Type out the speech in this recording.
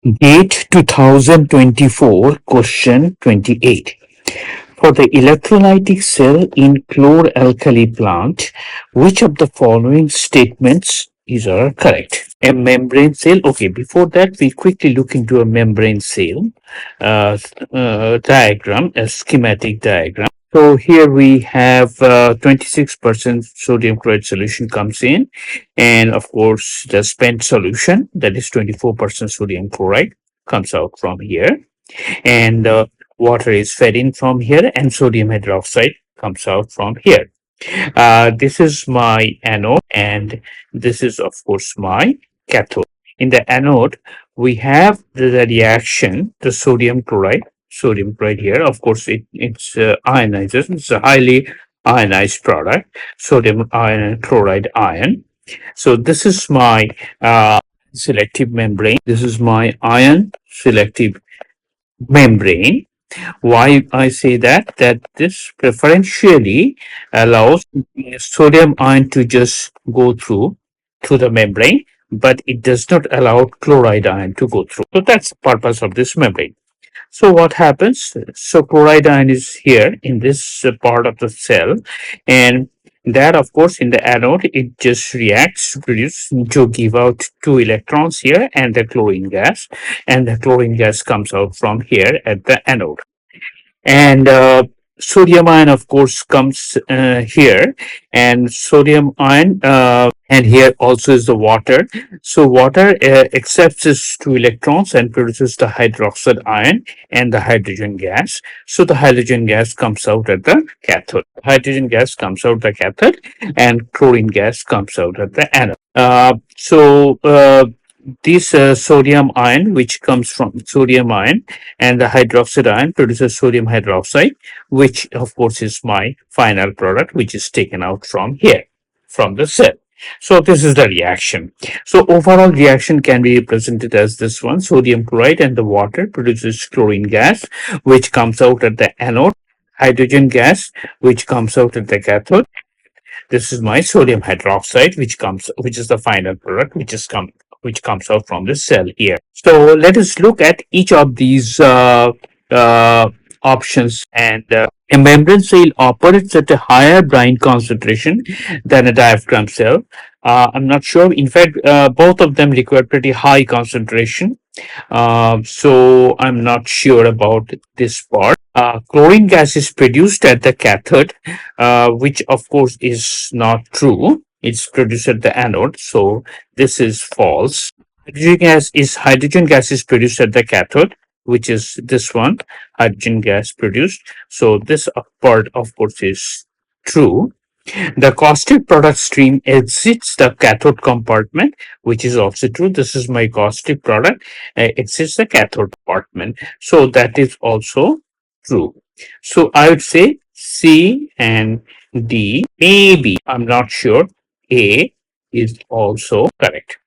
Date 2024, question 28. For the electrolytic cell in chlor-alkali plant, which of the following statements are correct? A membrane cell. Okay, before that, we quickly look into a membrane cell diagram, a schematic diagram. So here we have 26% sodium chloride solution comes in, and of course the spent solution, that is 24% sodium chloride, comes out from here, and water is fed in from here, and sodium hydroxide comes out from here. This is my anode, and this is of course my cathode. In the anode, we have the reaction, the sodium chloride here. Of course, it's ionizes. It's a highly ionized product, sodium ion chloride ion. So this is my selective membrane. This is my ion selective membrane. Why I say that? That this preferentially allows sodium ion to just go through the membrane, but it does not allow chloride ion to go through. So that's the purpose of this membrane. So what happens? So chloride ion is here in this part of the cell, and that of course in the anode it just reacts to give out two electrons here and the chlorine gas, and the chlorine gas comes out from here at the anode. And sodium ion of course comes here, and sodium ion and here also is the water. So water accepts its two electrons and produces the hydroxide ion and the hydrogen gas. So the hydrogen gas comes out at the cathode. Hydrogen gas comes out the cathode, and chlorine gas comes out at the anode. This sodium ion, which comes from sodium ion, and the hydroxide ion produces sodium hydroxide, which of course is my final product, which is taken out from here, from the cell. So this is the reaction. So overall reaction can be represented as this one: sodium chloride and the water produces chlorine gas, which comes out at the anode, hydrogen gas, which comes out at the cathode. This is my sodium hydroxide, which is the final product, which comes out from the cell here. So let us look at each of these options. And a membrane cell operates at a higher brine concentration than a diaphragm cell. I'm not sure. In fact, both of them require pretty high concentration. So I'm not sure about this part. Chlorine gas is produced at the cathode, which of course is not true. It's produced at the anode, so this is false. Hydrogen gas is produced at the cathode, which is this one, hydrogen gas produced. So this part of course is true. The caustic product stream exits the cathode compartment, which is also true. This is my caustic product, exits the cathode compartment. So that is also true. So I would say C and D, maybe, I'm not sure, A is also correct.